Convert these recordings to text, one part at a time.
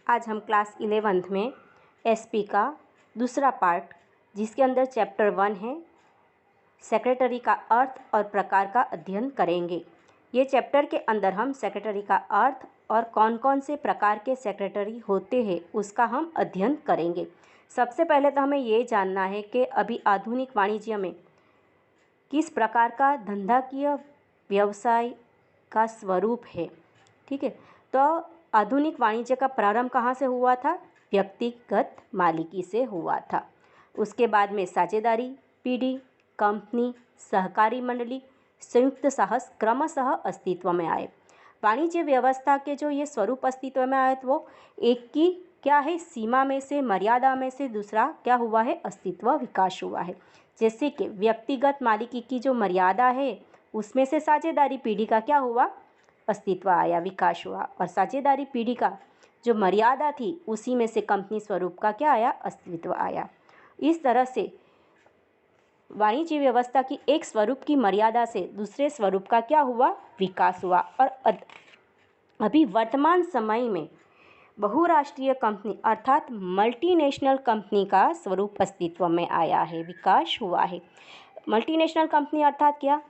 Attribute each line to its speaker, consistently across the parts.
Speaker 1: आज हम class 11th में एसपी का दूसरा पार्ट, जिसके अंदर चैप्टर 1 है, सेक्रेटरी का अर्थ और प्रकार का अध्ययन करेंगे। ये चैप्टर के अंदर हम सेक्रेटरी का अर्थ और कौन कौन से प्रकार के सेक्रेटरी होते हैं उसका हम अध्ययन करेंगे। सबसे पहले तो हमें ये जानना है कि अभी आधुनिक वाणिज्य में किस प्रकार का धंधाकीय व्यवसाय का स्वरूप है। ठीक है, तो आधुनिक वाणिज्य का प्रारंभ कहाँ से हुआ था? व्यक्तिगत मालिकी से हुआ था। उसके बाद में साझेदारी पीढ़ी, कंपनी, सहकारी मंडली, संयुक्त साहस क्रमशः अस्तित्व में आए। वाणिज्य व्यवस्था के जो ये स्वरूप अस्तित्व में आए वो एक की क्या है, सीमा में से, मर्यादा में से दूसरा क्या हुआ है, अस्तित्व विकास हुआ है। जैसे कि व्यक्तिगत मालिकी की जो मर्यादा है उसमें से साझेदारी पीढ़ी का क्या हुआ, अस्तित्व आया, विकास हुआ। और साझेदारी पीढ़ी का जो मर्यादा थी उसी में से कंपनी स्वरूप का क्या आया, अस्तित्व आया। इस तरह से वाणिज्य व्यवस्था की एक स्वरूप की मर्यादा से दूसरे स्वरूप का क्या हुआ, विकास हुआ। और अभी वर्तमान समय में बहुराष्ट्रीय कंपनी अर्थात मल्टीनेशनल कंपनी का स्वरूप अस्तित्व में आया है, विकास हुआ है। मल्टीनेशनल कंपनी अर्थात क्या?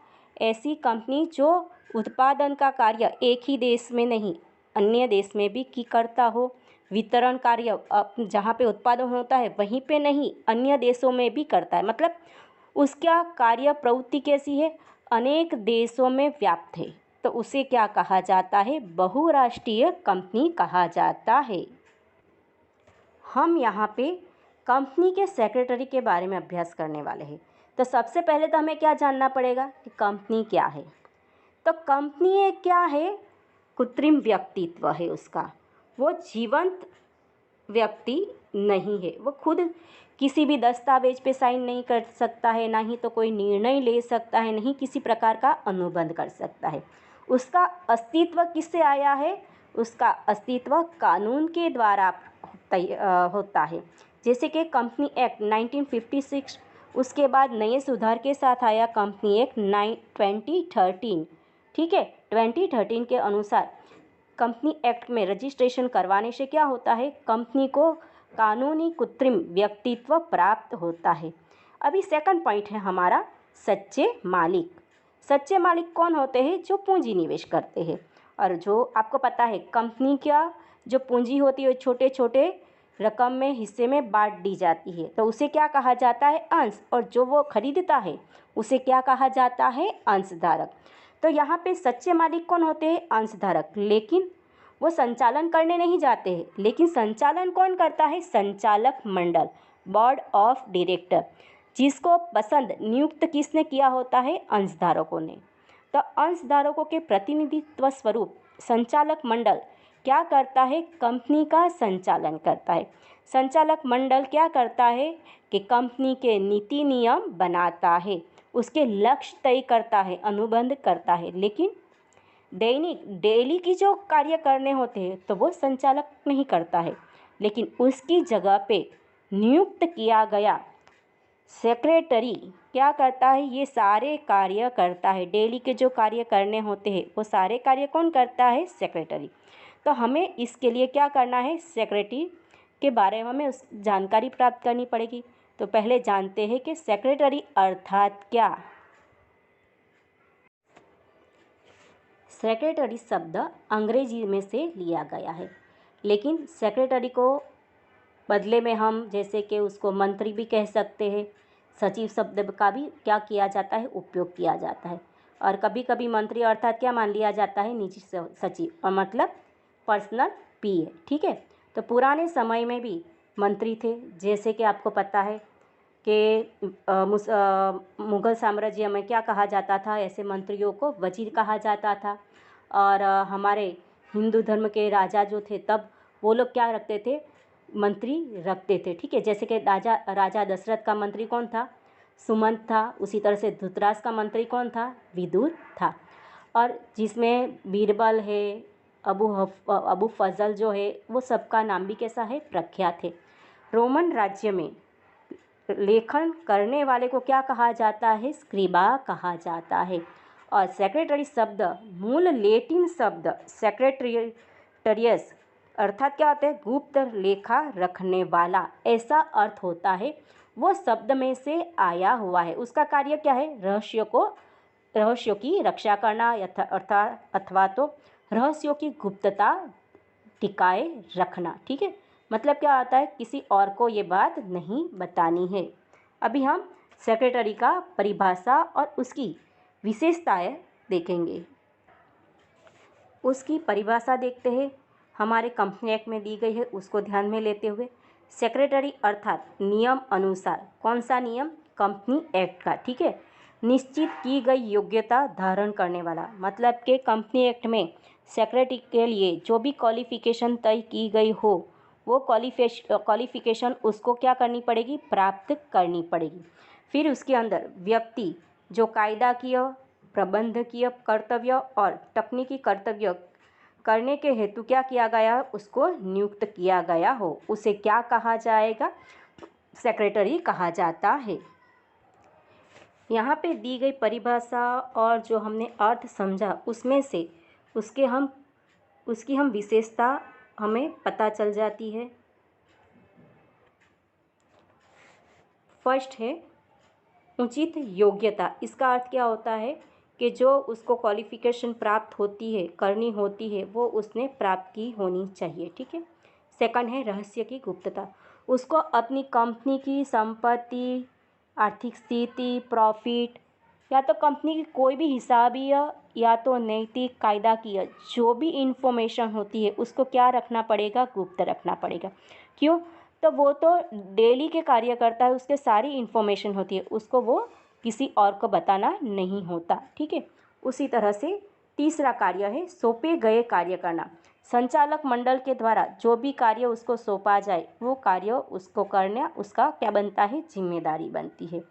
Speaker 1: ऐसी कंपनी जो उत्पादन का कार्य एक ही देश में नहीं अन्य देश में भी की करता हो, वितरण कार्य जहाँ पे उत्पादन होता है वहीं पे नहीं अन्य देशों में भी करता है। मतलब उसका कार्य प्रवृत्ति कैसी है, अनेक देशों में व्याप्त है, तो उसे क्या कहा जाता है, बहुराष्ट्रीय कंपनी कहा जाता है। हम यहाँ पे कंपनी के सेक्रेटरी के बारे में अभ्यास करने वाले हैं। तो सबसे पहले तो हमें क्या जानना पड़ेगा कि कंपनी क्या है। तो कंपनी एक क्या है, कृत्रिम व्यक्तित्व है उसका, वो जीवंत व्यक्ति नहीं है। वो खुद किसी भी दस्तावेज पे साइन नहीं कर सकता है, ना ही तो कोई निर्णय ले सकता है, नहीं किसी प्रकार का अनुबंध कर सकता है। उसका अस्तित्व किससे आया है? उसका अस्तित्व कानून के द्वारा होता है। जैसे कि कंपनी एक्ट 1956, उसके बाद नए सुधार के साथ आया कंपनी एक्ट 2013। ठीक है, 2013 के अनुसार कंपनी एक्ट में रजिस्ट्रेशन करवाने से क्या होता है, कंपनी को कानूनी कृत्रिम व्यक्तित्व प्राप्त होता है। अभी सेकंड पॉइंट है हमारा सच्चे मालिक। सच्चे मालिक कौन होते हैं? जो पूंजी निवेश करते हैं। और जो आपको पता है कंपनी का जो पूंजी होती है छोटे छोटे रकम में हिस्से में बांट दी जाती है, तो उसे क्या कहा जाता है, अंश। और जो वो खरीदता है उसे क्या कहा जाता है, अंशधारक। तो यहाँ पे सच्चे मालिक कौन होते हैं? अंशधारक। लेकिन वो संचालन करने नहीं जाते हैं, लेकिन संचालन कौन करता है? संचालक मंडल, बोर्ड ऑफ डायरेक्टर, जिसको पसंद नियुक्त किसने किया होता है? अंशधारकों ने। तो अंशधारकों के प्रतिनिधित्व स्वरूप संचालक मंडल क्या करता है? कंपनी का संचालन करता है। संचालक मंडल क्या करता है कि कंपनी के नीति नियम बनाता है, उसके लक्ष्य तय करता है, अनुबंध करता है। लेकिन डेली की जो कार्य करने होते हैं तो वो संचालक नहीं करता है, लेकिन उसकी जगह पे नियुक्त किया गया सेक्रेटरी क्या करता है? ये सारे कार्य करता है। डेली के जो कार्य करने होते हैं वो सारे कार्य कौन करता है? सेक्रेटरी। तो हमें इसके लिए क्या करना है, सेक्रेटरी के बारे में हमें उस जानकारी प्राप्त करनी पड़ेगी। तो पहले जानते हैं कि सेक्रेटरी अर्थात क्या। सेक्रेटरी शब्द अंग्रेजी में से लिया गया है, लेकिन सेक्रेटरी को बदले में हम जैसे कि उसको मंत्री भी कह सकते हैं। सचिव शब्द का भी क्या किया जाता है, उपयोग किया जाता है। और कभी कभी मंत्री अर्थात क्या मान लिया जाता है, निजी सचिव, और मतलब पर्सनल पीए। ठीक है, तो पुराने समय में भी मंत्री थे। जैसे कि आपको पता है कि मुग़ल साम्राज्य में क्या कहा जाता था, ऐसे मंत्रियों को वजीर कहा जाता था। और हमारे हिंदू धर्म के राजा जो थे तब वो लोग क्या रखते थे, मंत्री रखते थे। ठीक है, जैसे कि राजा दशरथ का मंत्री कौन था? सुमंत था। उसी तरह से धृतराष्ट्र का मंत्री कौन था? विदुर था। और जिसमें बीरबल है, अबू फजल जो है, वो सबका नाम भी कैसा है, प्रख्यात है। रोमन राज्य में लेखन करने वाले को क्या कहा जाता है? स्क्रिबा कहा जाता है। और सेक्रेटरी शब्द मूल लैटिन शब्द सेक्रेटरियस अर्थात क्या होता है, गुप्त लेखा रखने वाला, ऐसा अर्थ होता है। वो शब्द में से आया हुआ है। उसका कार्य क्या है, रहस्यों की रक्षा करना अर्थात अथवा तो रहस्यों की गुप्तता टिकाए रखना। ठीक है, मतलब क्या आता है, किसी और को ये बात नहीं बतानी है। अभी हम सेक्रेटरी का परिभाषा और उसकी विशेषताएं देखेंगे। उसकी परिभाषा देखते हैं, हमारे कंपनी एक्ट में दी गई है, उसको ध्यान में लेते हुए सेक्रेटरी अर्थात नियम अनुसार, कौन सा नियम, कंपनी एक्ट का, ठीक है, निश्चित की गई योग्यता धारण करने वाला। मतलब कि कंपनी एक्ट में सेक्रेटरी के लिए जो भी क्वालिफिकेशन तय की गई हो, वो क्वालिफिकेशन उसको क्या करनी पड़ेगी, प्राप्त करनी पड़ेगी। फिर उसके अंदर व्यक्ति जो कायदाकीय, प्रबंधकीय कर्तव्य और तकनीकी कर्तव्य करने के हेतु क्या किया गया, उसको नियुक्त किया गया हो, उसे क्या कहा जाएगा, सेक्रेटरी कहा जाता है। यहाँ पे दी गई परिभाषा और जो हमने अर्थ समझा, उसमें से उसकी हम विशेषता हमें पता चल जाती है। फर्स्ट है उचित योग्यता। इसका अर्थ क्या होता है कि जो उसको क्वालिफिकेशन प्राप्त होती है, करनी होती है, वो उसने प्राप्त की होनी चाहिए। ठीक है। सेकंड है रहस्य की गुप्तता। उसको अपनी कंपनी की संपत्ति, आर्थिक स्थिति, प्रॉफिट या तो कंपनी की कोई भी हिसाबीय या तो नैतिक कायदा की जो भी इंफॉर्मेशन होती है, उसको क्या रखना पड़ेगा, गुप्त रखना पड़ेगा। क्यों, तो वो तो डेली के कार्य करता है, उसके सारी इन्फॉर्मेशन होती है, उसको वो किसी और को बताना नहीं होता। ठीक है। उसी तरह से तीसरा कार्य है सौंपे गए कार्य करना। संचालक मंडल के द्वारा जो भी कार्य उसको सौंपा जाए, वो कार्य उसको करना उसका क्या बनता है, जिम्मेदारी बनती है।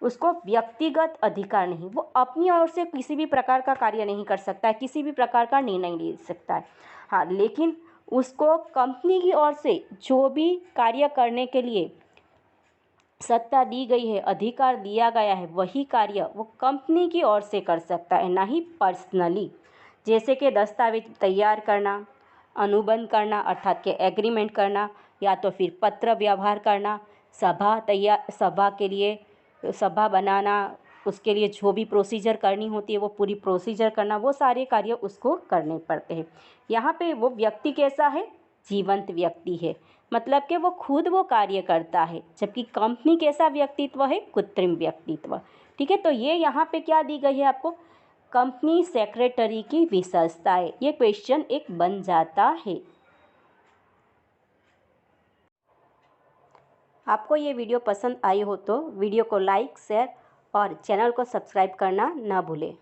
Speaker 1: उसको व्यक्तिगत अधिकार नहीं, वो अपनी ओर से किसी भी प्रकार का कार्य नहीं कर सकता है, किसी भी प्रकार का निर्णय ले सकता है। हाँ, लेकिन उसको कंपनी की ओर से जो भी कार्य करने के लिए सत्ता दी गई है, अधिकार दिया गया है, वही कार्य वो कंपनी की ओर से कर सकता है, ना ही पर्सनली। जैसे कि दस्तावेज तैयार करना, अनुबंध करना अर्थात के एग्रीमेंट करना, या तो फिर पत्र व्यवहार करना, सभा के लिए सभा बनाना, उसके लिए जो भी प्रोसीजर करनी होती है वो पूरी प्रोसीजर करना, वो सारे कार्य उसको करने पड़ते हैं। यहाँ पे वो व्यक्ति कैसा है, जीवंत व्यक्ति है, मतलब कि वो खुद वो कार्य करता है, जबकि कंपनी कैसा व्यक्तित्व है, कृत्रिम व्यक्तित्व। ठीक है, तो ये यहाँ पे क्या दी गई है आपको, कंपनी सेक्रेटरी की विशेषताएं। ये क्वेश्चन एक बन जाता है। आपको ये वीडियो पसंद आई हो तो वीडियो को लाइक, शेयर और चैनल को सब्सक्राइब करना ना भूलें।